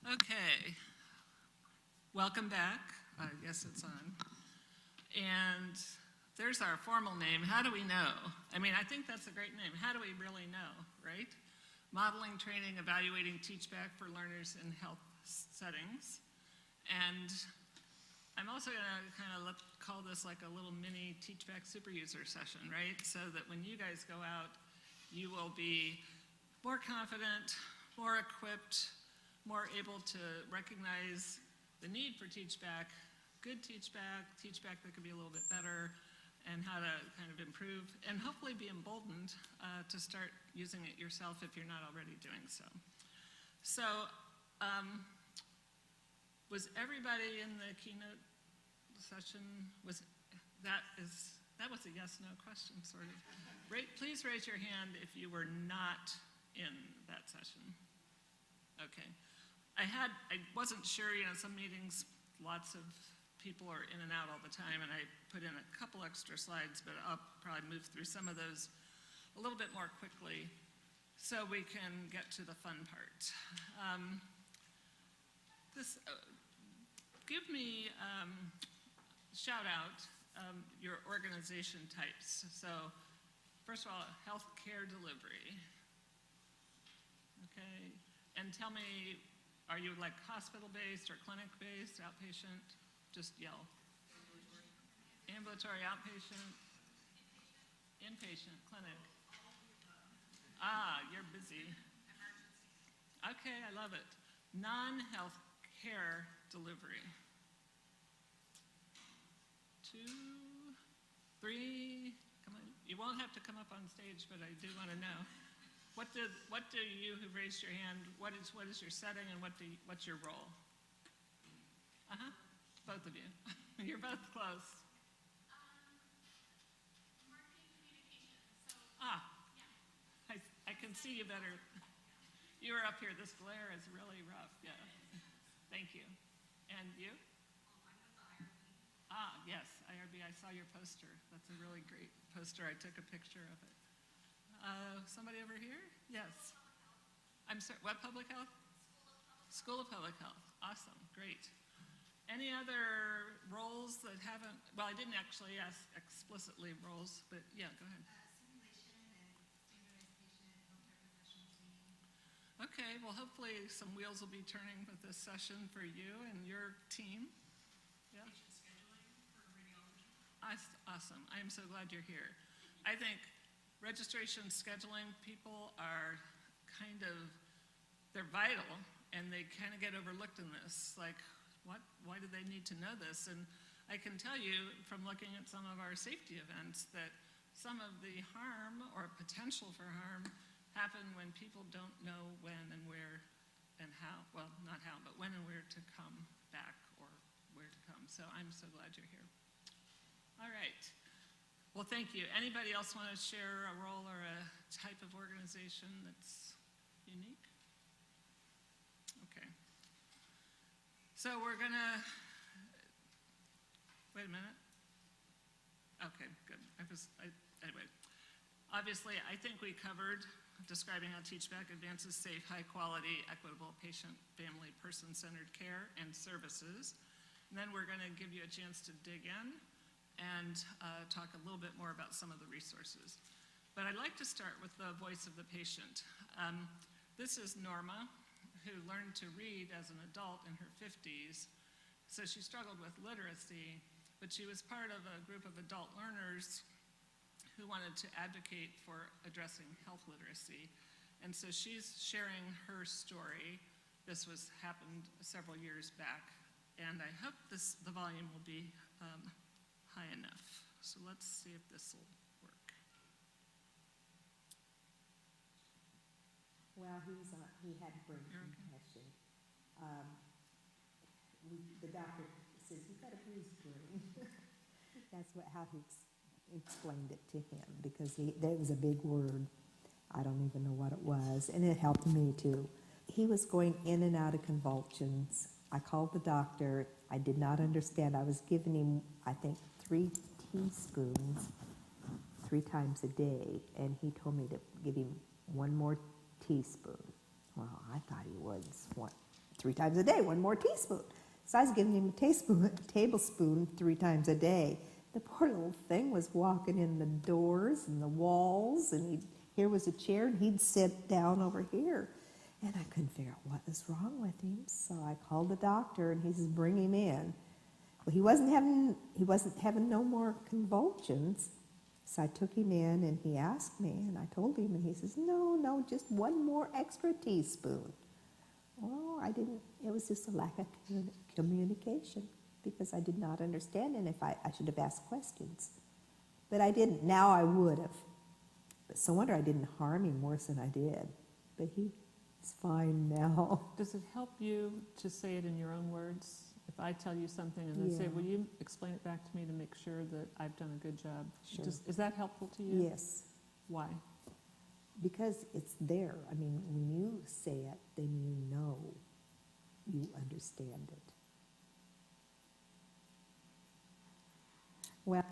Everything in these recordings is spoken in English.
Okay, welcome back. Yes, it's on. And there's our formal name. How do we know? I mean, I think that's a great name. How do we really know, right? Modeling, training, evaluating, teach back for learners in health settings. And I'm also going to kind of call this like a little mini teach back super user session, right? So that when you guys go out, you will be more confident, more equipped, more able to recognize the need for teach back, good teach back that could be a little bit better, and how to kind of improve, and hopefully be emboldened to start using it yourself if you're not already doing so. So, was everybody in the keynote session? That was a yes/no question, sort of. Please raise your hand if you were not in that session. Okay. I wasn't sure, some meetings, lots of people are in and out all the time, and I put in a couple extra slides, but I'll probably move through some of those a little bit more quickly so we can get to the fun part. Give me, shout out your organization types. So, first of all, healthcare delivery. Okay, and tell me, are you like hospital-based or clinic-based, outpatient? Just yell. Ambulatory, outpatient, inpatient, clinic. Ah, you're busy. Okay, I love it. Non-health care delivery. 2, 3, come on. You won't have to come up on stage, but I do want to know. What do you who raised your hand, what is your setting and what's your role? Both of you. You're both close. Marketing communications. Yeah. I can see you better. You were up here. This glare is really rough. Yeah. Thank you. And you? I have the IRB. Yes, IRB. I saw your poster. That's a really great poster. I took a picture of it. Somebody over here? Yes. I'm sorry, what public health? School of Public Health. Awesome, great. Any other roles that haven't, well, I didn't actually ask explicitly roles, but yeah, go ahead. Simulation and standardized patient healthcare professional training. Okay, well, hopefully some wheels will be turning with this session for you and your team. Yeah. Patient scheduling for radiology. Awesome, I am so glad you're here. I think registration scheduling people are they're vital, and they kind of get overlooked in this. Like, why do they need to know this? And I can tell you from looking at some of our safety events that some of the harm or potential for harm happen when people don't know when and where and how, well, not how, but when and where to come back or where to come. So I'm so glad you're here. All right. Well, thank you. Anybody else want to share a role or a type of organization that's unique? Okay. So we're gonna, wait a minute. Okay, good. Anyway, obviously I think we covered describing how TeachBack advances safe, high quality, equitable, patient, family, person-centered care and services. And then we're gonna give you a chance to dig in and talk a little bit more about some of the resources. But I'd like to start with the voice of the patient. This is Norma, who learned to read as an adult in her 50s. So she struggled with literacy, but she was part of a group of adult learners who wanted to advocate for addressing health literacy. And so she's sharing her story. This happened several years back, and I hope the volume will be high enough. So let's see if this will work. Well, he had brain concussion. The doctor says, "You've got a bruised brain." That's how he explained it to him, because that was a big word. I don't even know what it was, and it helped me too. He was going in and out of convulsions. I called the doctor. I did not understand. I was giving him, I think, 3 teaspoons 3 times a day, and he told me to give him 1 more teaspoon. Well, I thought he was 3 3 times a day, 1 more teaspoon. So I was giving him a tablespoon 3 times a day. The poor little thing was walking in the doors and the walls, and here was a chair, and he'd sit down over here. And I couldn't figure out what was wrong with him, so I called the doctor, and he says, bring him in. Well, he wasn't having no more convulsions, so I took him in, and he asked me, and I told him, and he says, no, just 1 more extra teaspoon. Oh, I didn't, it was just a lack of communication, because I did not understand, and if I should have asked questions. But I didn't. Now I would have. But so wonder I didn't harm him worse than I did. But he's fine now. Does it help you to say it in your own words? If I tell you something and then say, Yeah. will you explain it back to me to make sure that I've done a good job? Sure. Is that helpful to you? Yes, Why? because it's there. I mean, when you say it, then you know you understand it. Well,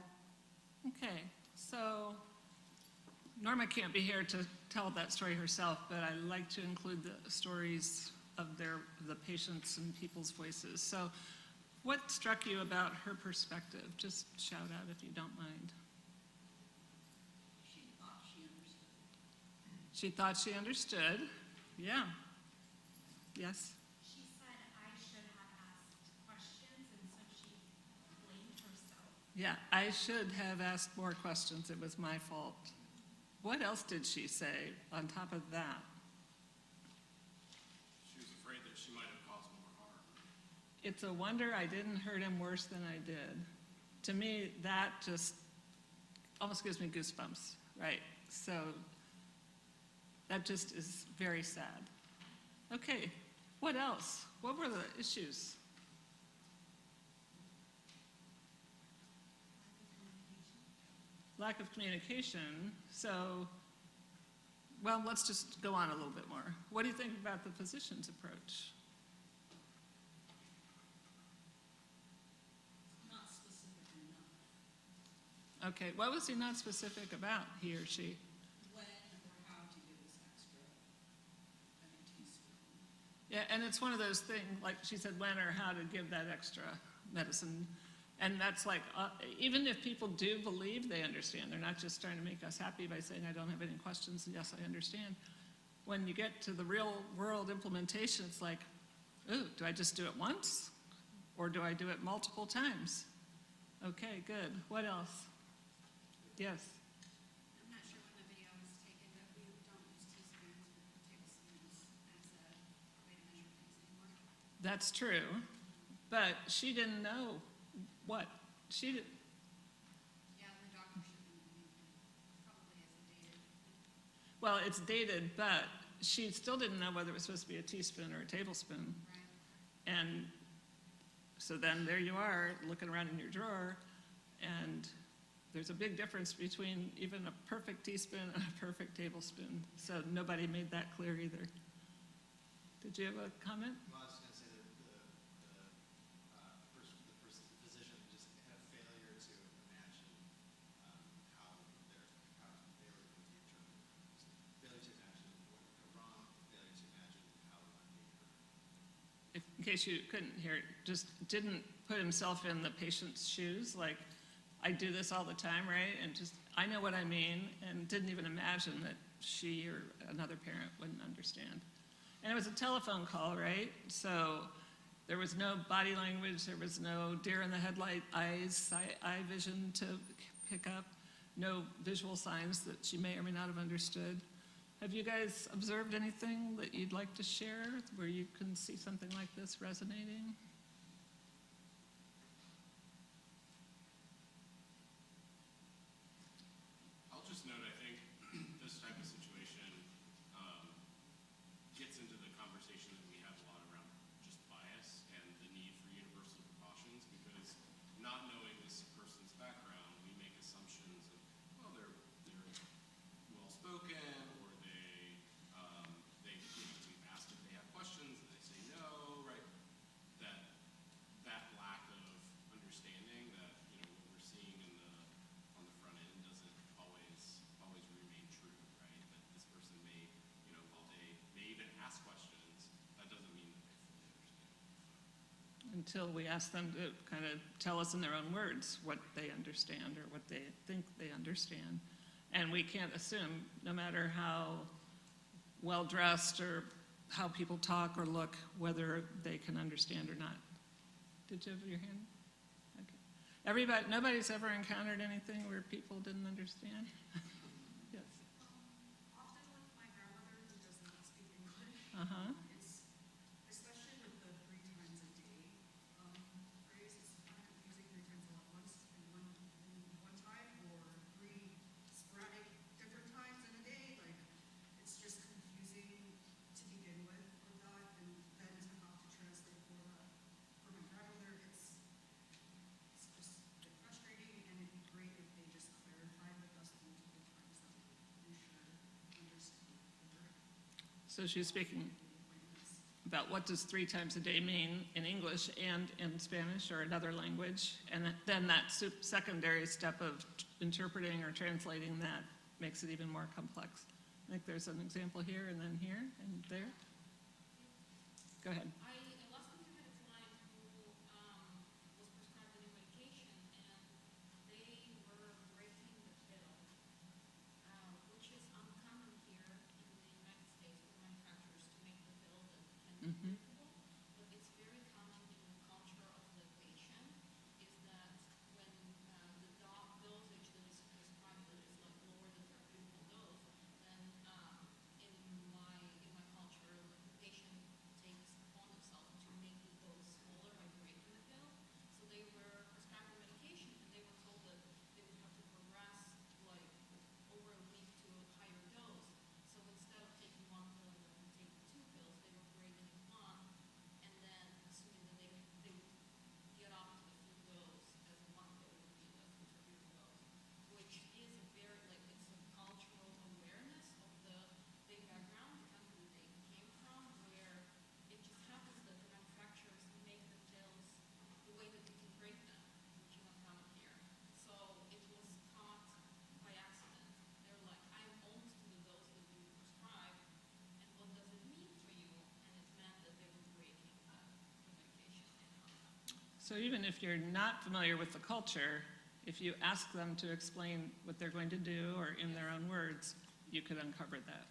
Okay, so Norma can't be here to tell that story herself, but I like to include the stories of the patients and people's voices. So what struck you about her perspective? Just shout out if you don't mind. She thought she understood. Yeah. Yes. She said I should have asked questions, and so she blamed herself. Yeah, I should have asked more questions. It was my fault. What else did she say on top of that? She was afraid that she might have caused more harm. It's a wonder I didn't hurt him worse than I did. To me, that just almost gives me goosebumps, right? So that just is very sad. Okay, what else? What were the issues? Lack of communication. So, well, let's just go on a little bit more. What do you think about the physician's approach? Not specific enough. Okay, what was he not specific about, he or she? When or how to give this extra, I think, teaspoon. Yeah, and it's one of those things, like she said, when or how to give that extra medicine. And that's like, even if people do believe they understand, they're not just trying to make us happy by saying, I don't have any questions, and yes, I understand. When you get to the real world implementation, it's like, ooh, do I just do it once? Or do I do it multiple times? Okay, good. What else? Yes. I'm not sure when the video was taken, but we don't use teaspoons or tablespoons as a way to measure things anymore. That's true, but she didn't know what. She did, Yeah, the doctor should be, probably as dated. well, it's dated, but she still didn't know whether it was supposed to be a teaspoon or a tablespoon. Right. And so then there you are, looking around in your drawer, and there's a big difference between even a perfect teaspoon and a perfect tablespoon. So nobody made that clear either. Did you have a comment? Well, I was going to say that the physician just had a failure to imagine how they were going to determine. Failure to imagine what would go wrong, failure to imagine how it might be heard. In case you couldn't hear it, just didn't put himself in the patient's shoes, like, I do this all the time, right? And just, I know what I mean, and didn't even imagine that she or another parent wouldn't understand. And it was a telephone call, right? So there was no body language, there was no deer in the headlight eyes, eye vision to pick up, no visual signs that she may or may not have understood. Have you guys observed anything that you'd like to share where you can see something like this resonating? I'll just note, I think this type of situation gets into the conversation that we have a lot around just bias and the need for universal precautions, because not knowing this person's background, we make assumptions of, well, they're well-spoken, or we've asked if they have questions, and they say no, right? That until we ask them to kind of tell us in their own words what they understand or what they think they understand. And we can't assume, no matter how well-dressed or how people talk or look, whether they can understand or not. Did you have your hand? Okay. Nobody's ever encountered anything where people didn't understand? Yes. Often with my grandmother who does not speak English, Uh-huh. it's, especially with the 3 times a day phrase, it's kind of confusing 3 times all at once in one time, or 3 sporadic different times in a day. Like, it's just confusing to begin with that, and then to have to translate for my grandmother, it's just a bit frustrating, and it'd be great if they just clarified with us multiple times that we should understand better. So she's speaking about what does 3 times a day mean in English and in Spanish or another language. And then that secondary step of interpreting or translating that makes it even more complex. I think there's an example here and then here and there. Go ahead. I last time I had a client who was prescribed a new medication, and they were breaking the pill, which is uncommon here in the United States for manufacturers to make the pill that can be breakable, but it's very common in the culture of the patient, is that when the dosage that is prescribed that is like lower than therapeutic dose, then in my culture, the patient takes upon themselves to make the dose smaller by breaking the pill. So they were prescribed the medication, and they were told that they would have to progress like over a week to a higher dose. So instead of taking 1 pill and then taking 2 pills, they were breaking it 1, and then assuming that they would get off to the full dose as 1 pill would be the therapeutic dose, which is a very, like, it's a cultural awareness of the background, the country they came from, where it just happens that the manufacturers make the pills the way that you can break them, which is not common here. So it was caught by accident. They're like, I'm almost to the dose that you prescribed, and what does it mean for you? And it meant that they were breaking the medication and not. So even if you're not familiar with the culture, if you ask them to explain what they're going to do or in their own words, you could uncover that.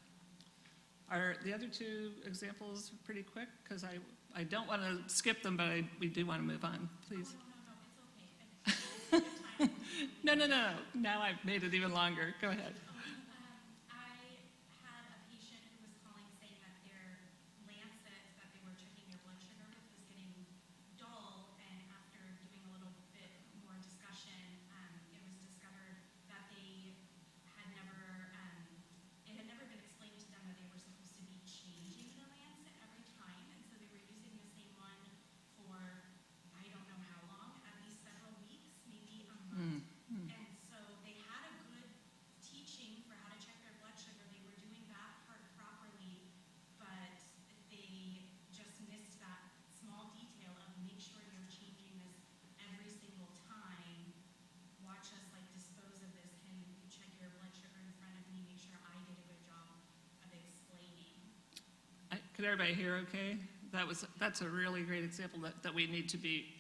Are the other 2 examples pretty quick? Because I don't want to skip them, but we do want to move on. Please. No, it's okay. No. Now I've made it even longer. Go ahead. I had a patient who was calling saying that their lancet that they were checking their blood sugar with was getting dull, and after doing a little bit more discussion, it was discovered that they had never, it had never been explained to them that they were supposed to be changing the lancet every time, and so they were using the same one for I don't know how long, at least several weeks, maybe a month. And so they had a good teaching for how to check their blood sugar. They were doing that part properly, but they just missed that small detail of make sure you're changing this every single time. Watch us like dispose of this. Can you check your blood sugar in front of me? Make sure I did a good job of explaining. Could everybody hear okay? That's a really great example that we need to be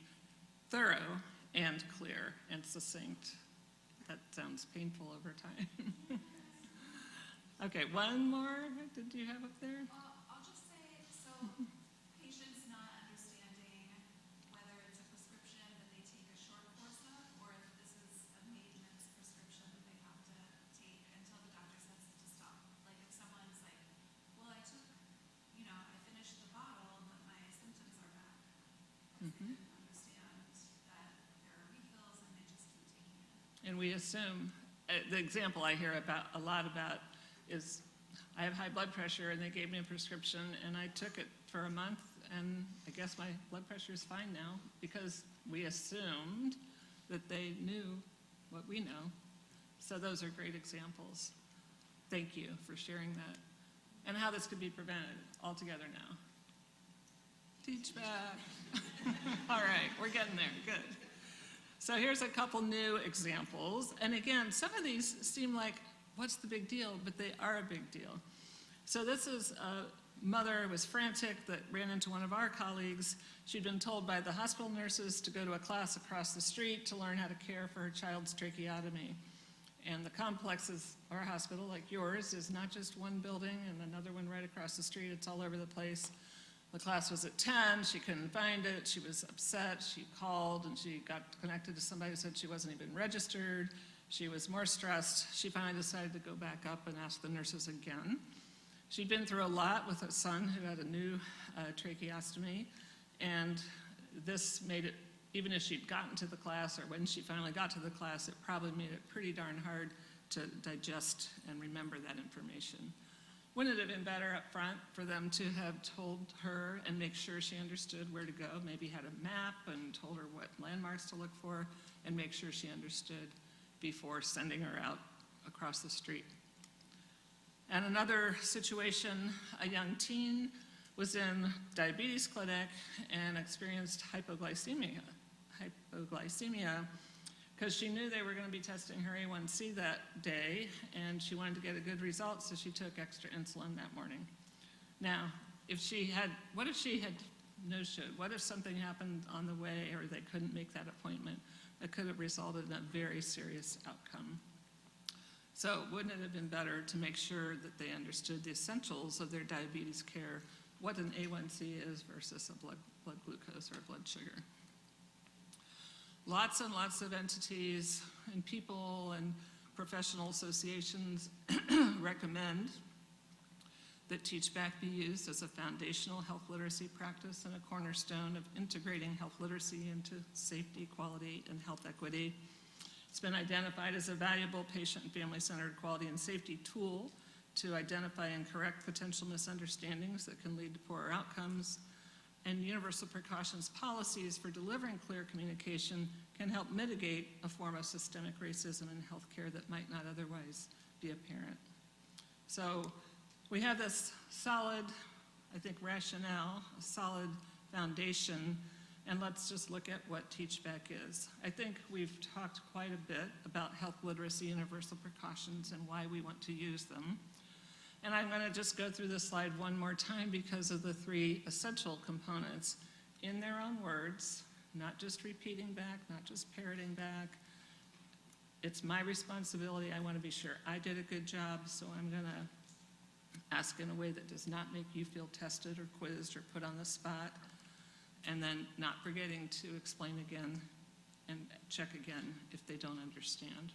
thorough and clear and succinct. That sounds painful over time. Okay, one more. Did you have up there? I'll just say, so patients not understanding whether it's a prescription that they take a short course of, or if this is a maintenance prescription that they have to take until the doctor says to stop. Like if someone's like, well, I finished the bottle, but my symptoms are back. Because they didn't understand that there are refills and they just keep taking it. And we assume, the example I hear a lot about is I have high blood pressure and they gave me a prescription and I took it for a month and I guess my blood pressure is fine now because we assumed that they knew what we know. So those are great examples. Thank you for sharing that. And how this could be prevented altogether now. Teach back. All right, we're getting there, good. So here's a couple new examples. And again, some of these seem like, what's the big deal? But they are a big deal. So this is mother was frantic that ran into one of our colleagues. She'd been told by the hospital nurses to go to a class across the street to learn how to care for her child's tracheotomy. And the complex is, our hospital, like yours, is not just one building and another one right across the street. It's all over the place. The class was at 10, she couldn't find it, she was upset, she called and she got connected to somebody who said she wasn't even registered. She was more stressed. She finally decided to go back up and ask the nurses again. She'd been through a lot with a son who had a new tracheostomy, and this made it, even if she'd gotten to the class or when she finally got to the class, it probably made it pretty darn hard to digest and remember that information. Wouldn't it have been better up front for them to have told her and make sure she understood where to go, maybe had a map and told her what landmarks to look for and make sure she understood before sending her out across the street? And another situation, a young teen was in diabetes clinic and experienced hypoglycemia because she knew they were going to be testing her A1C that day, and she wanted to get a good result, so she took extra insulin that morning. Now, what if she had no-showed? What if something happened on the way or they couldn't make that appointment? That could have resulted in a very serious outcome. So wouldn't it have been better to make sure that they understood the essentials of their diabetes care, what an A1C is versus a blood glucose or blood sugar? Lots and lots of entities and people and professional associations recommend that TeachBack be used as a foundational health literacy practice and a cornerstone of integrating health literacy into safety, quality, and health equity. It's been identified as a valuable patient and family-centered quality and safety tool to identify and correct potential misunderstandings that can lead to poorer outcomes. And universal precautions policies for delivering clear communication can help mitigate a form of systemic racism in healthcare that might not otherwise be apparent. So we have this solid, I think, rationale, a solid foundation, and let's just look at what TeachBack is. I think we've talked quite a bit about health literacy, universal precautions, and why we want to use them. And I'm going to just go through this slide one more time because of the three essential components in their own words, not just repeating back, not just parroting back. It's my responsibility. I want to be sure I did a good job, so I'm going to ask in a way that does not make you feel tested or quizzed or put on the spot, and then not forgetting to explain again and check again if they don't understand.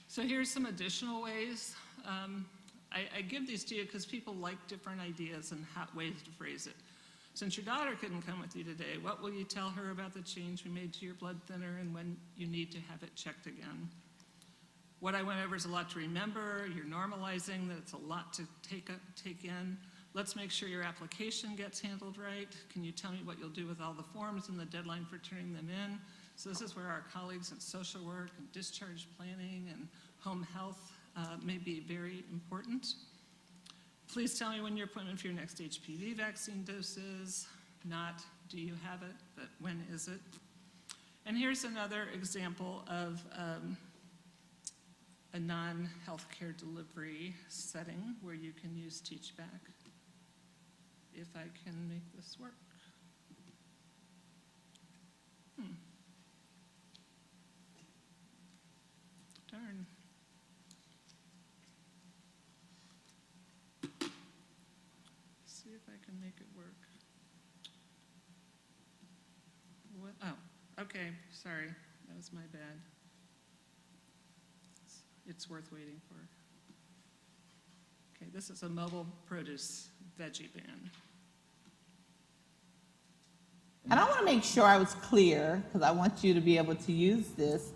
So here's some additional ways. I give these to you because people like different ideas and ways to phrase it. Since your daughter couldn't come with you today, what will you tell her about the change we made to your blood thinner and when you need to have it checked again? What I went over is a lot to remember. You're normalizing that it's a lot to take in. Let's make sure your application gets handled right. Can you tell me what you'll do with all the forms and the deadline for turning them in? So this is where our colleagues in social work and discharge planning and home health may be very important. Please tell me when your appointment for your next HPV vaccine dose is, not do you have it, but when is it? And here's another example of a non-healthcare delivery setting where you can use TeachBack. If I can make this work. Darn. See if I can make it work. What? Oh, okay, sorry, that was my bad. It's worth waiting for. Okay, this is a mobile produce veggie ban. And I want to make sure I was clear, because I want you to be able to use this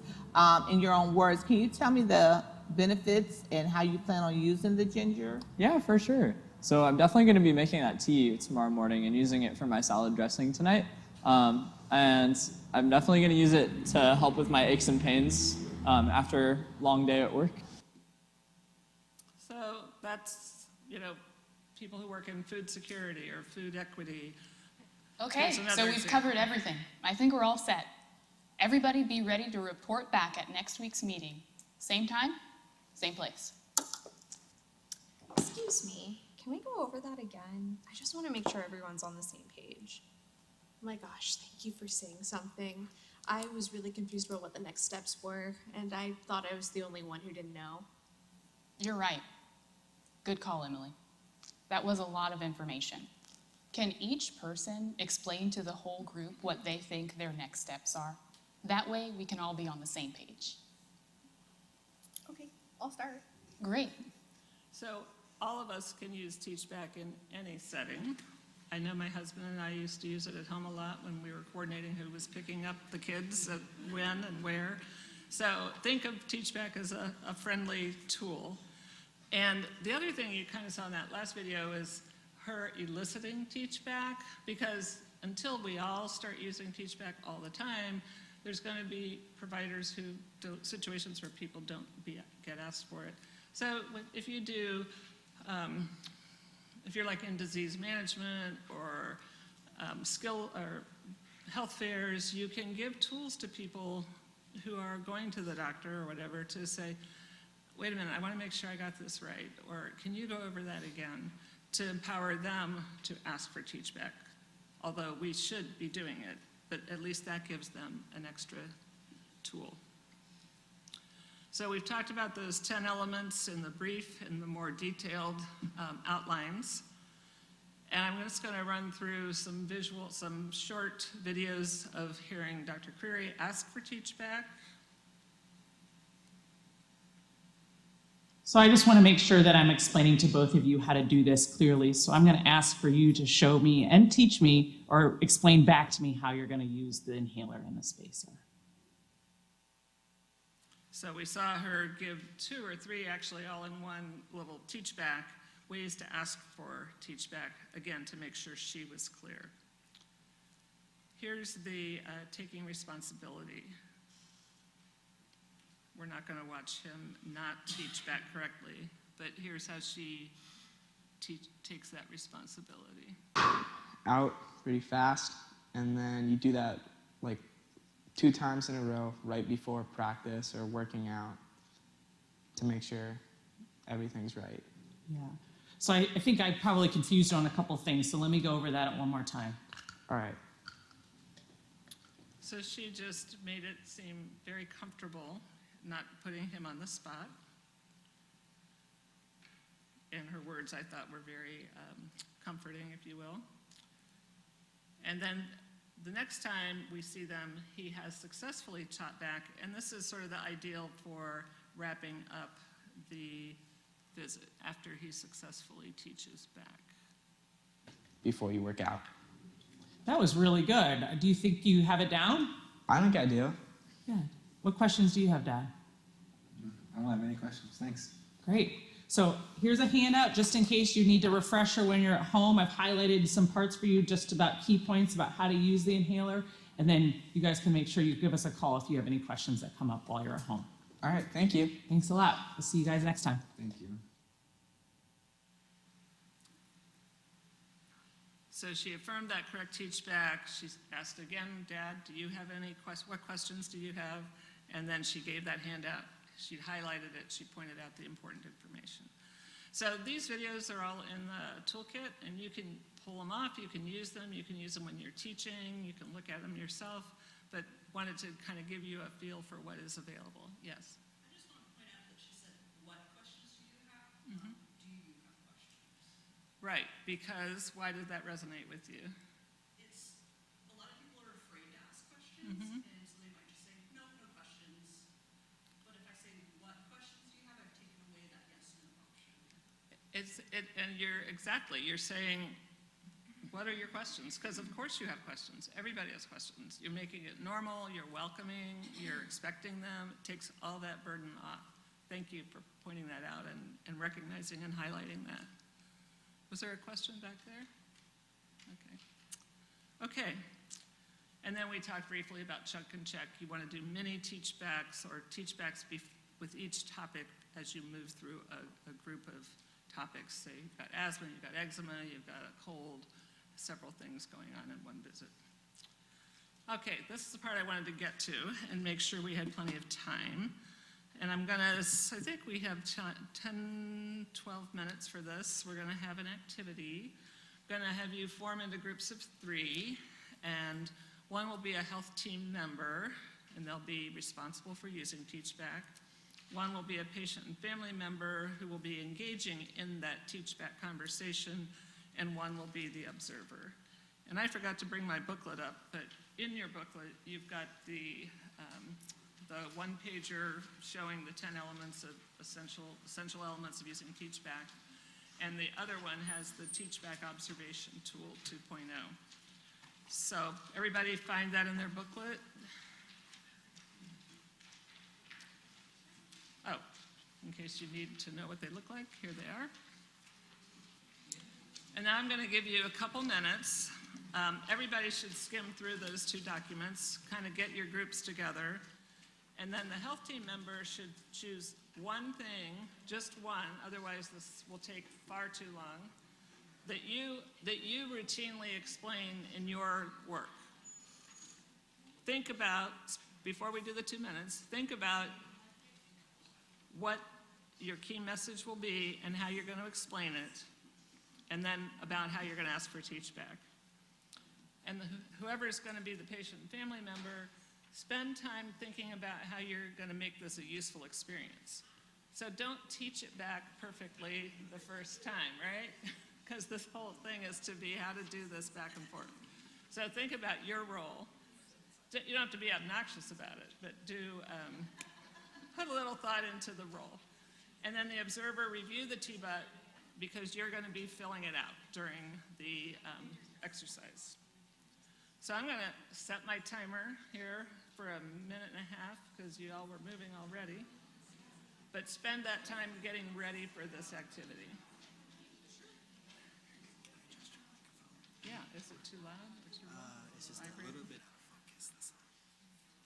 in your own words. Can you tell me the benefits and how you plan on using the ginger? Yeah, for sure. So I'm definitely going to be making that tea tomorrow morning and using it for my salad dressing tonight. And I'm definitely going to use it to help with my aches and pains after a long day at work. So that's, people who work in food security or food equity. Okay, Here's another so we've example. covered everything. I think we're all set. Everybody be ready to report back at next week's meeting. Same time, same place. Excuse me, can we go over that again? I just want to make sure everyone's on the same page. My gosh, thank you for saying something. I was really confused about what the next steps were, and I thought I was the only one who didn't know. You're right. Good call, Emily. That was a lot of information. Can each person explain to the whole group what they think their next steps are? That way, we can all be on the same page. Okay, I'll start. Great. So all of us can use TeachBack in any setting. I know my husband and I used to use it at home a lot when we were coordinating who was picking up the kids at when and where. So think of TeachBack as a friendly tool. And the other thing you kind of saw in that last video is her eliciting TeachBack, because until we all start using TeachBack all the time, there's going to be providers who do situations where people don't get asked for it. So if you do, if you're like in disease management or skill or health fairs, you can give tools to people who are going to the doctor or whatever to say, wait a minute, I want to make sure I got this right, or can you go over that again, to empower them to ask for TeachBack. Although we should be doing it, but at least that gives them an extra tool. So we've talked about those 10 elements in the brief and the more detailed outlines. And I'm just going to run through some short videos of hearing Dr. Creary ask for TeachBack. So I just want to make sure that I'm explaining to both of you how to do this clearly. So I'm going to ask for you to show me and teach me or explain back to me how you're going to use the inhaler and the spacer. So we saw her give 2 or 3, actually all in one little TeachBack, ways to ask for TeachBack, again, to make sure she was clear. Here's the taking responsibility. We're not going to watch him not teach back correctly, but here's how she takes that responsibility. Out pretty fast, and then you do that like 2 times in a row right before practice or working out to make sure everything's right. Yeah. So I think I probably confused you on a couple things, so let me go over that one more time. All right. So she just made it seem very comfortable, not putting him on the spot. And her words, I thought, were very comforting, if you will. And then the next time we see them, he has successfully taught back, and this is sort of the ideal for wrapping up the visit after he successfully teaches back. Before you work out. That was really good. Do you think you have it down? I think I do. Good. What questions do you have, Dad? I don't have any questions, thanks. Great. So here's a handout just in case you need a refresher when you're at home. I've highlighted some parts for you just about key points about how to use the inhaler. And then you guys can make sure you give us a call if you have any questions that come up while you're at home. All right, thank you. Thanks a lot. We'll see you guys next time. Thank you. So she affirmed that correct teach back. She asked again, Dad, do you have any what questions do you have? And then she gave that handout. She highlighted it. She pointed out the important information. So these videos are all in the toolkit, and you can pull them off. You can use them. You can use them when you're teaching. You can look at them yourself, but wanted to kind of give you a feel for what is available. Yes? I just want to point out that she said, what questions do you have? Mm-hmm. Do you have questions? Right, because why did that resonate with you? It's, a lot of people are afraid to ask questions, Mm-hmm. and so they might just say, no, no questions. But if I say, what questions do you have, I've taken away that yes, no option. And you're saying, what are your questions? Because of course you have questions. Everybody has questions. You're making it normal, you're welcoming, you're expecting them. It takes all that burden off. Thank you for pointing that out and recognizing and highlighting that. Was there a question back there? Okay. And then we talked briefly about chunk and check. You want to do mini teach-backs or teach-backs with each topic as you move through a group of topics. Say you've got asthma, you've got eczema, you've got a cold, several things going on in one visit. Okay, this is the part I wanted to get to and make sure we had plenty of time. And I'm gonna, I think we have 10, 12 minutes for this. We're gonna have an activity. Gonna have you form into groups of 3, and one will be a health team member, and they'll be responsible for using TeachBack. One will be a patient and family member who will be engaging in that TeachBack conversation, and one will be the observer. And I forgot to bring my booklet up, but in your booklet, you've got the one-pager showing the 10 elements of essential elements of using TeachBack, and the other one has the TeachBack Observation Tool 2.0. So everybody find that in their booklet? Oh, in case you need to know what they look like, here they are. And now I'm going to give you a couple minutes. Everybody should skim through those 2 documents, kind of get your groups together. And then the health team member should choose one thing, just one, otherwise this will take far too long, that you routinely explain in your work. Think about, before we do the 2 minutes, think about what your key message will be and how you're going to explain it, and then about how you're going to ask for TeachBack. And whoever is going to be the patient and family member, spend time thinking about how you're going to make this a useful experience. So don't teach it back perfectly the first time, right? Because this whole thing is to be how to do this back and forth. So think about your role. You don't have to be obnoxious about it, but put a little thought into the role. And then the observer review the TBUT because you're going to be filling it out during the exercise. So I'm going to set my timer here for a minute and a half because you all were moving already. But spend that time getting ready for this activity. Yeah, is it too loud or too loud? It's just a little bit out of focus.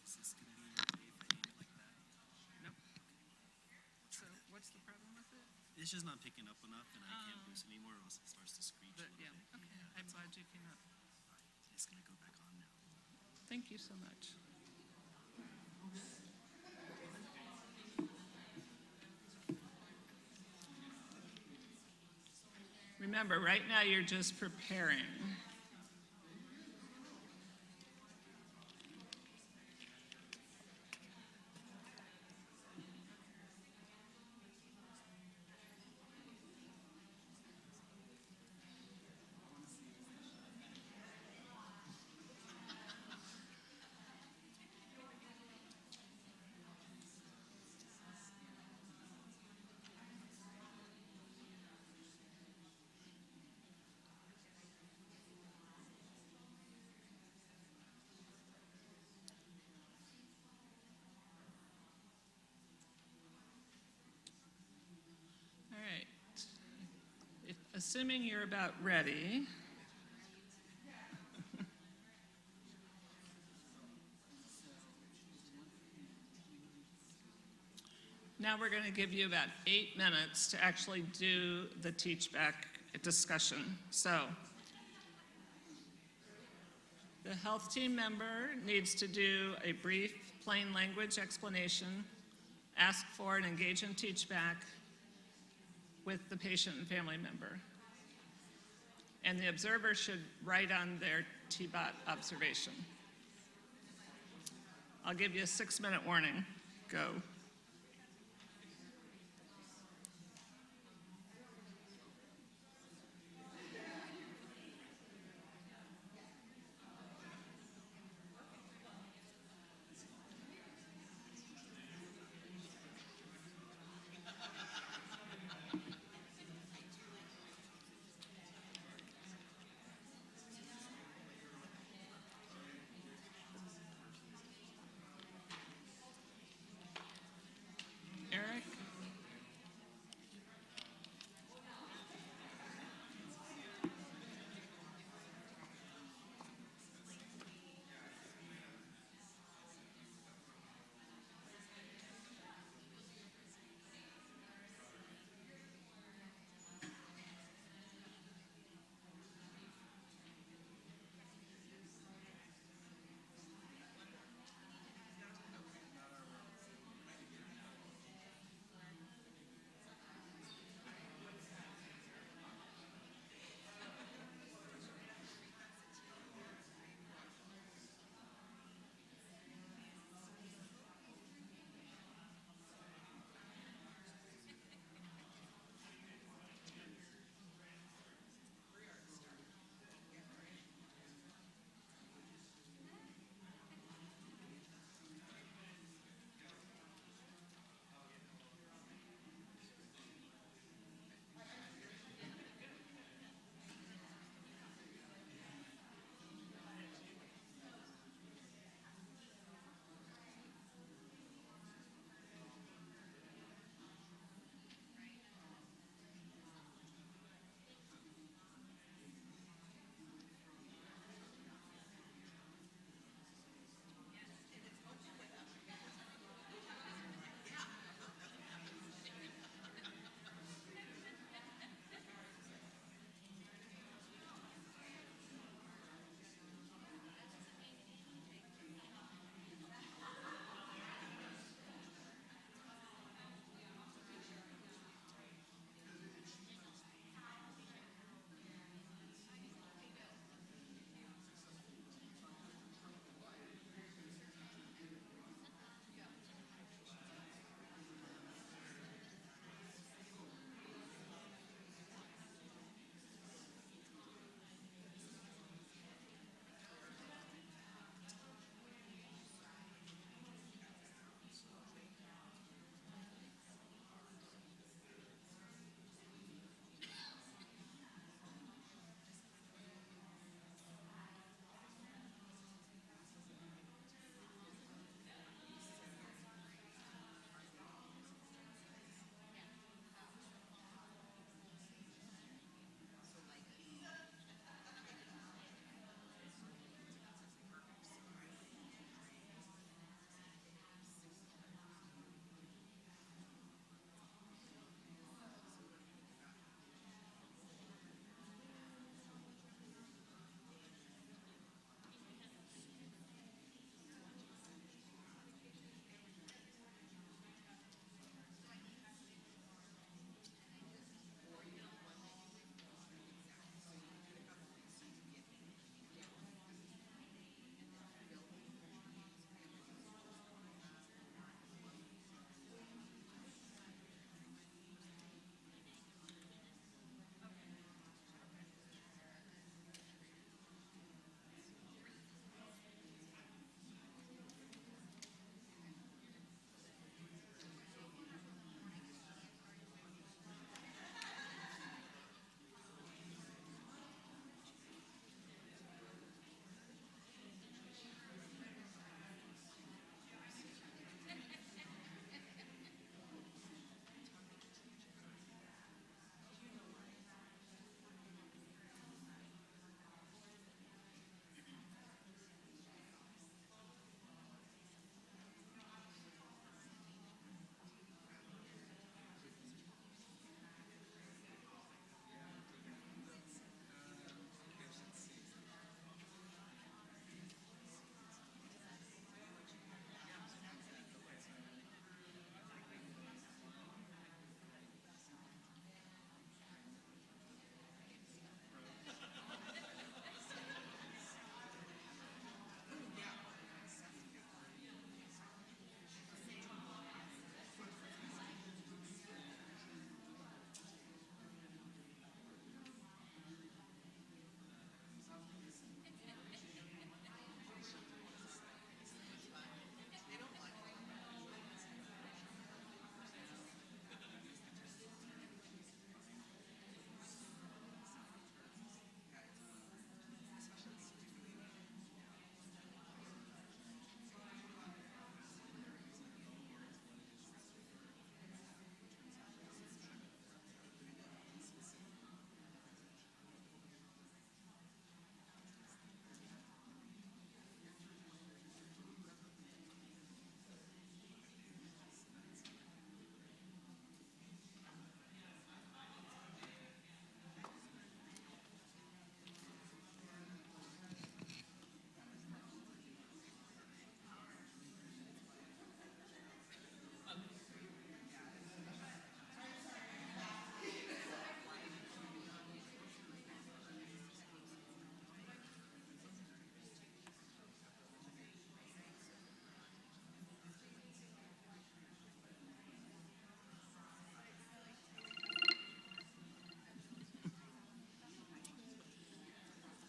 Is this going to be okay if I aim it like that? Nope. So what's the problem with it? It's just not picking up enough, and I can't boost anymore, or else it starts to screech. But, yeah, okay. I'm glad you came up. It's going to go back on now. Thank you so much. Remember, right now you're just preparing. Assuming you're about ready. Now we're going to give you about 8 minutes to actually do the TeachBack discussion. So the health team member needs to do a brief plain language explanation, ask for and engage in TeachBack with the patient and family member. And the observer should write on their TBOT observation. I'll give you a 6-minute warning. Go.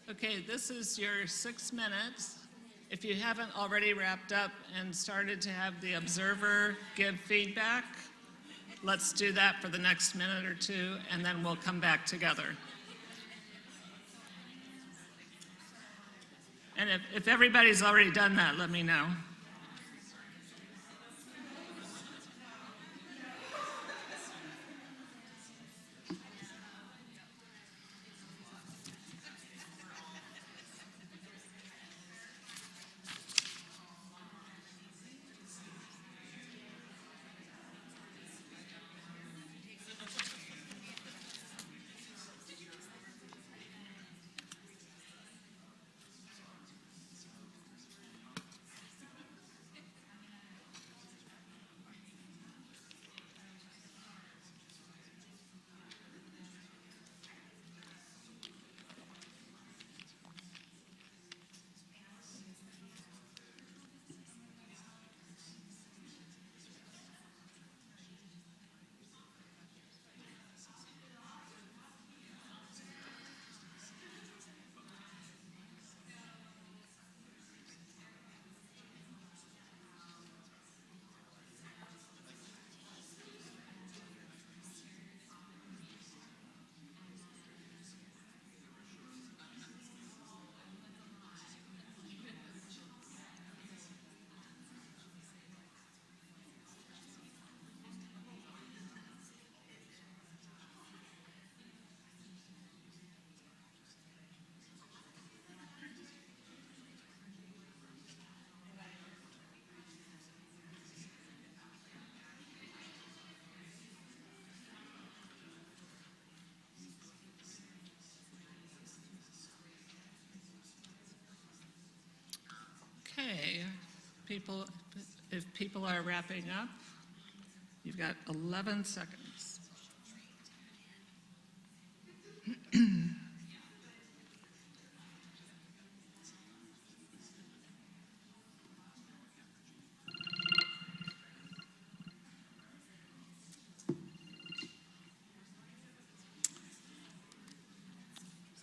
Okay, this is your 6 minutes. If you haven't already wrapped up and started to have the observer give feedback, let's do that for the next minute or two, and then we'll come back together. And if everybody's already done that, let me know. Okay, if people are wrapping up, you've got 11 seconds.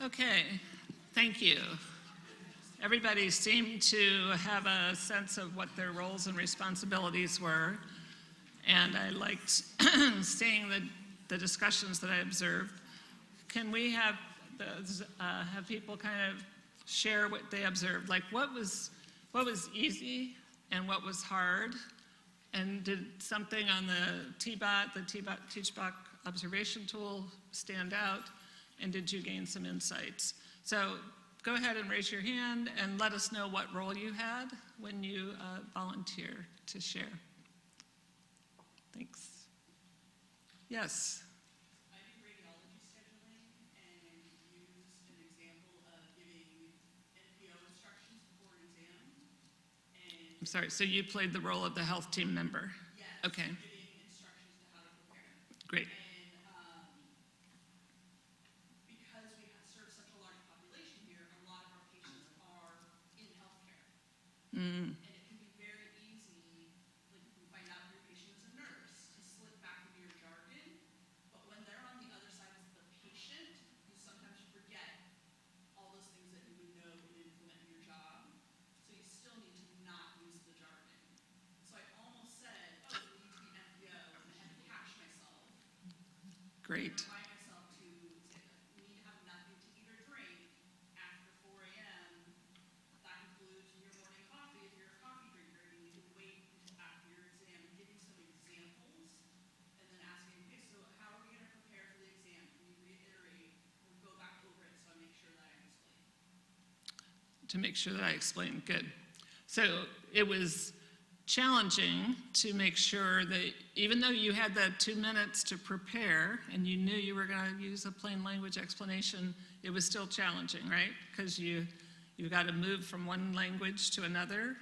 Okay, thank you. Everybody seemed to have a sense of what their roles and responsibilities were, and I liked seeing the discussions that I observed. Can we have people kind of share what they observed? Like what was easy and what was hard? And did something on the TeachBot observation tool stand out? And did you gain some insights? So go ahead and raise your hand and let us know what role you had when you volunteer to share. Thanks. Yes. I did radiology scheduling and used an example of giving NPO instructions before an exam. And I'm sorry, so you played the role of the health team member? yes, Okay, giving instructions to how to prepare. great. And because we serve such a large population here, a lot of our patients are in healthcare. Mm, And it can be very easy, like you find out your patient is a nurse, to slip back into your jargon. But when they're on the other side as the patient, you sometimes forget all those things that you would know and implement in your job. So you still need to not use the jargon. So I almost said, oh, we need to be NPO, and I had to catch myself. great. Remind myself to say that we need to have nothing to eat or drink after 4 a.m. That includes your morning coffee if you're a coffee drinker. You need to wait until after your exam and giving some examples and then asking, okay, so how are we going to prepare for the exam? Can you reiterate or go back over it so I make sure that I explain? To make sure that I explained, good. So it was challenging to make sure that even though you had that 2 minutes to prepare and you knew you were going to use a plain language explanation, it was still challenging, right? Because you've got to move from one language to another.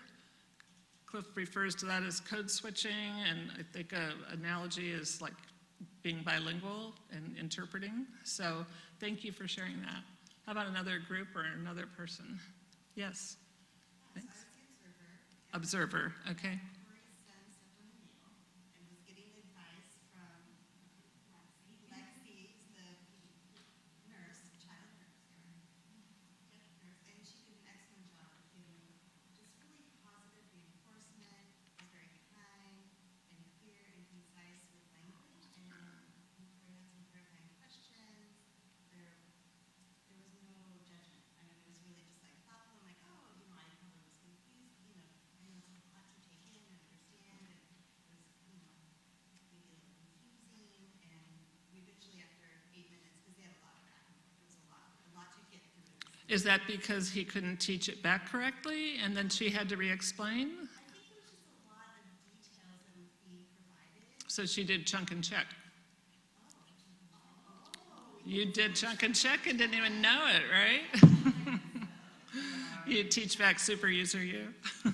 Cliff refers to that as code switching, and I think an analogy is like being bilingual and interpreting. So thank you for sharing that. How about another group or another person? Yes? Thanks. Observer, okay. And was getting advice from Lexi, the nurse, child nurse. Is that because he couldn't teach it back correctly, and then she had to re-explain? I think there was just a lot of details that would be provided. So she did chunk and check. You did chunk and check and didn't even know it, right? You teach back super user you. As the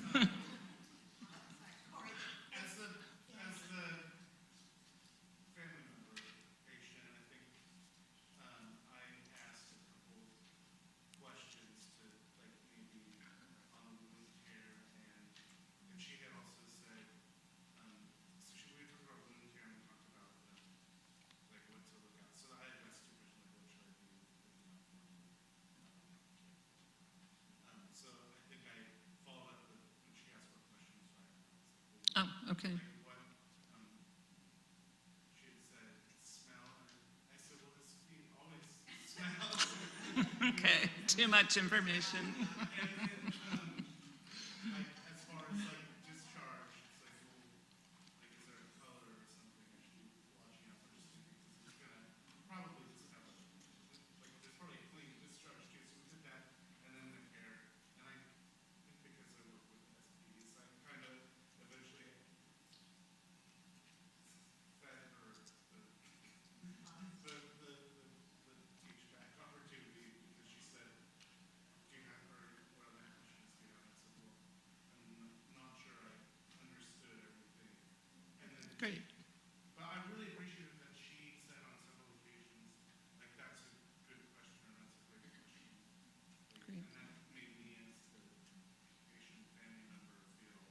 family member of the patient, I think I asked a couple questions to, like, maybe on the wound care, and she had also said, we talked about wound care and we talked about like what to look at. So I had asked two questions, like what should I do? So I think I followed up with when she asked what questions, so I Oh, okay. like what, she had said, smell, and I said, well, this feet always smells. Okay, too much information. Like, as far as like discharge, it's like, well, like, is there a color or something I should be watching out for, just because it's gonna probably just have a, like, there's probably a clean discharge too, so we did that, and then the care, and I think because I work with SPs, I kind of eventually fed her the teach back opportunity, because she said, do you have, or what other questions do you have? I said, well, I'm not sure I understood everything. And then, Great. but I really appreciated that she said on several occasions, like, that's a good question, or that's a great question. Like, Great. and that made me, as the patient family member, feel,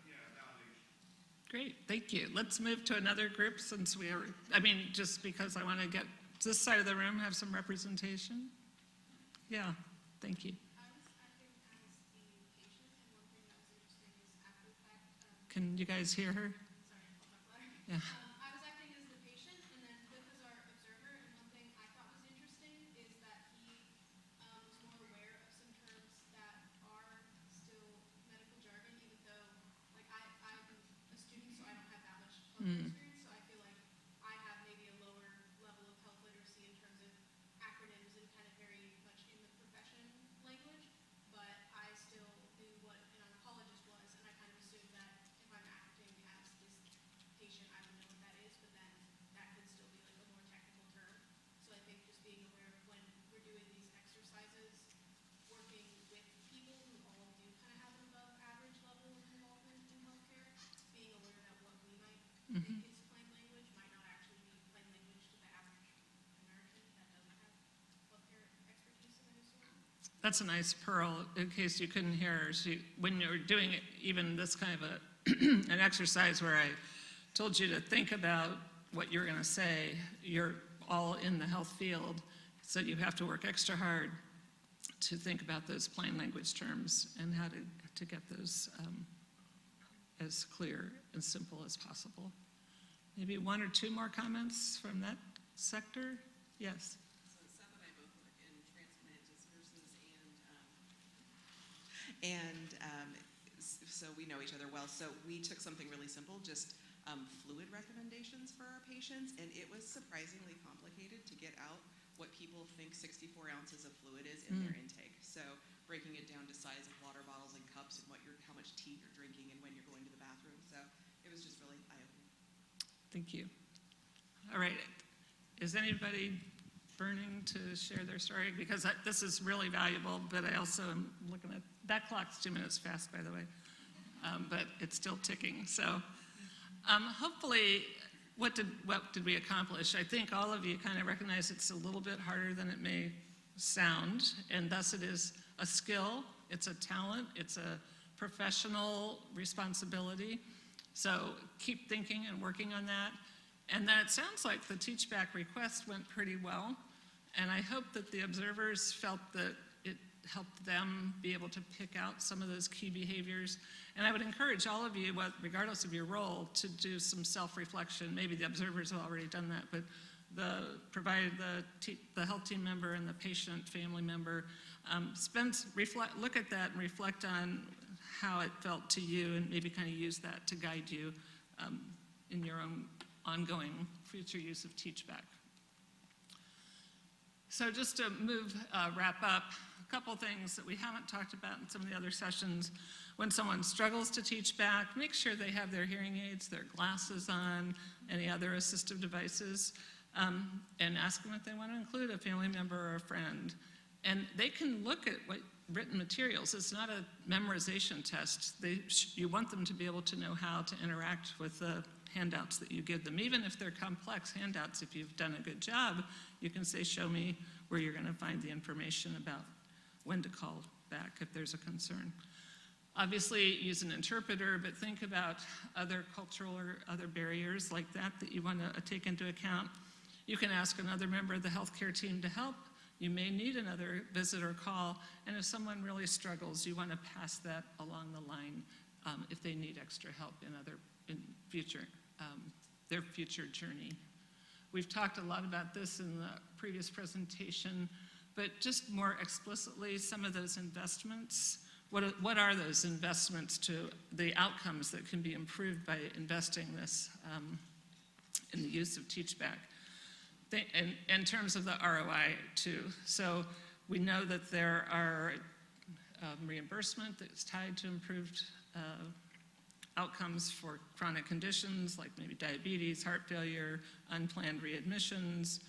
yeah, validation. Great, thank you. Let's move to another group since we are, just because I want to get this side of the room, have some representation. Yeah, thank you. I was acting as the patient, and one thing that was interesting is after the fact, Can you guys hear her? sorry, I'll talk louder. Yeah. I was acting as the patient, and then Cliff is our observer, and one thing I thought was interesting is that he was more aware of some terms that are still medical jargon, even though, like, I'm a student, so I don't have that much healthcare experience, so I feel like I have maybe a lower level of health literacy in terms of acronyms and kind of very much in the profession language, but I still knew what an oncologist was, and I kind of assumed that if I'm acting as this patient, I would know what that is, but then that could still be like a more technical term. So I think just being aware of when we're doing these exercises, working with people who all do kind of have an above average level of involvement in healthcare, being aware that what we might think is plain language might not actually be plain language to the average American that doesn't have healthcare expertise of any sort. That's a nice pearl, in case you couldn't hear her. When you're doing even this kind of an exercise where I told you to think about what you're going to say, you're all in the health field, so you have to work extra hard to think about those plain language terms and how to get those as clear and simple as possible. Maybe one or two more comments from that sector? Yes. So Seth and I both work in transplant as nurses, so we know each other well. So we took something really simple, just fluid recommendations for our patients, and it was surprisingly complicated to get out what people think 64 ounces of fluid is in their intake. So breaking it down to size of water bottles and cups and how much tea you're drinking and when you're going to the bathroom. So it was just really eye-opening. Thank you. All right. Is anybody burning to share their story? Because this is really valuable, but I also am looking at, that clock's 2 minutes fast, by the way, but it's still ticking. So hopefully, what did we accomplish? I think all of you kind of recognize it's a little bit harder than it may sound, and thus it is a skill, it's a talent, it's a professional responsibility. So keep thinking and working on that. And then it sounds like the Teach Back request went pretty well, and I hope that the observers felt that it helped them be able to pick out some of those key behaviors. And I would encourage all of you, regardless of your role, to do some self-reflection. Maybe the observers have already done that, but provided the health team member and the patient family member look at that and reflect on how it felt to you, and maybe kind of use that to guide you in your own ongoing future use of Teach Back. So just to wrap up, a couple things that we haven't talked about in some of the other sessions. When someone struggles to teach back, make sure they have their hearing aids, their glasses on, any other assistive devices, and ask them if they want to include a family member or a friend. And they can look at what written materials. It's not a memorization test. You want them to be able to know how to interact with the handouts that you give them. Even if they're complex handouts, if you've done a good job, you can say, show me where you're going to find the information about when to call back if there's a concern. Obviously, use an interpreter, but think about other cultural or other barriers like that you want to take into account. You can ask another member of the healthcare team to help. You may need another visit or call, and if someone really struggles, you want to pass that along the line if they need extra help in their future journey. We've talked a lot about this in the previous presentation, but just more explicitly, some of those investments. What are those investments to the outcomes that can be improved by investing this in the use of TeachBack? In terms of the ROI too. So we know that there are reimbursement that's tied to improved outcomes for chronic conditions like maybe diabetes, heart failure, unplanned readmissions,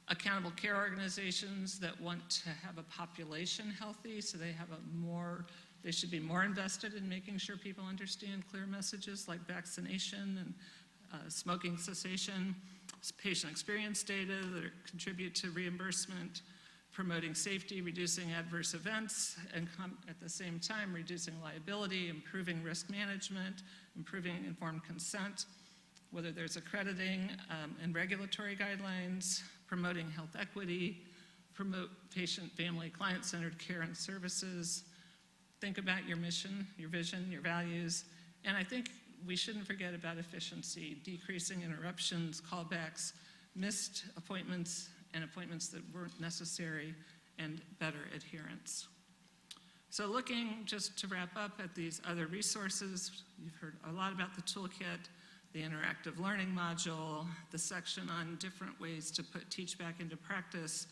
accountable care organizations that want to have a population healthy, so they should be more invested in making sure people understand clear messages like vaccination and smoking cessation, patient experience data that contribute to reimbursement, promoting safety, reducing adverse events, and at the same time reducing liability, improving risk management, improving informed consent, whether there's accrediting and regulatory guidelines, promoting health equity, promote patient, family, client-centered care and services. Think about your mission, your vision, your values, and I think we shouldn't forget about efficiency, decreasing interruptions, callbacks, missed appointments, and appointments that weren't necessary, and better adherence. So looking, just to wrap up, at these other resources, you've heard a lot about the toolkit, the interactive learning module, the section on different ways to put TeachBack into practice.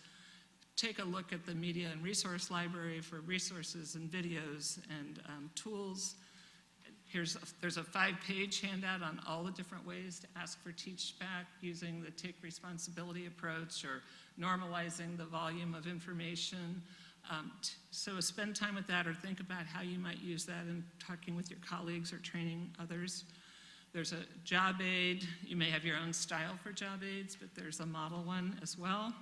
Take a look at the media and resource library for resources and videos and tools. There's a 5-page handout on all the different ways to ask for TeachBack using the take responsibility approach or normalizing the volume of information. So spend time with that or think about how you might use that in talking with your colleagues or training others. There's a job aid. You may have your own style for job aids, but there's a model one as well.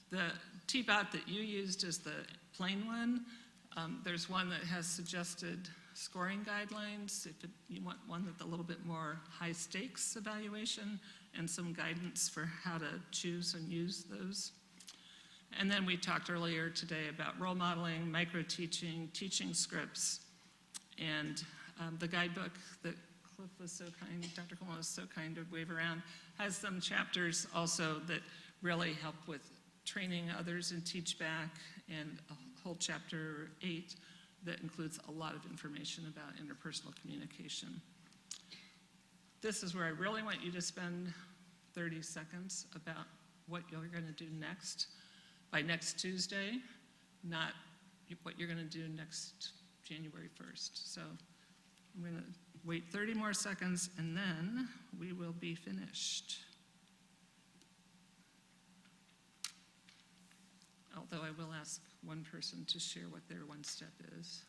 The TBOT that you used is the plain one. There's one that has suggested scoring guidelines, you want one that's a little bit more high stakes evaluation, and some guidance for how to choose and use those. And then we talked earlier today about role modeling, micro-teaching, teaching scripts, and the guidebook that Cliff was so kind, Dr. Coleman was so kind to wave around, has some chapters also that really help with training others in TeachBack, and a whole chapter 8 that includes a lot of information about interpersonal communication. This is where I really want you to spend 30 seconds about what you're going to do next by next Tuesday, not what you're going to do next January 1st. So I'm going to wait 30 more seconds and then we will be finished. Although I will ask one person to share what their one step is.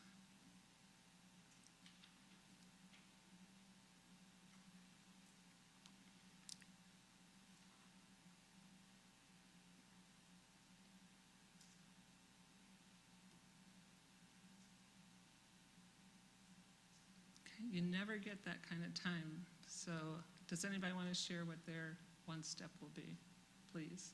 Okay, you never get that kind of time. So does anybody want to share what their one step will be, please?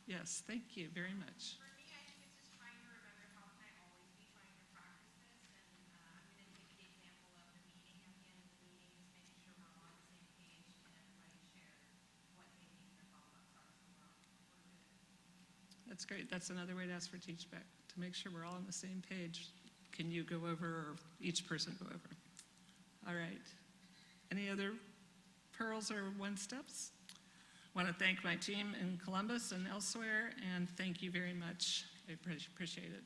Yes, thank you very much. For me, I think it's just trying to remember how can I always be trying to practice this, and I'm going to take the example of the meeting at the end of the meeting, just making sure we're all on the same page and everybody shares what they think their follow-ups are, so we're good. That's great. That's another way to ask for TeachBack, to make sure we're all on the same page. Can you go over, or each person go over? All right. Any other pearls or one steps? Want to thank my team in Columbus and elsewhere, and thank you very much. I appreciate it.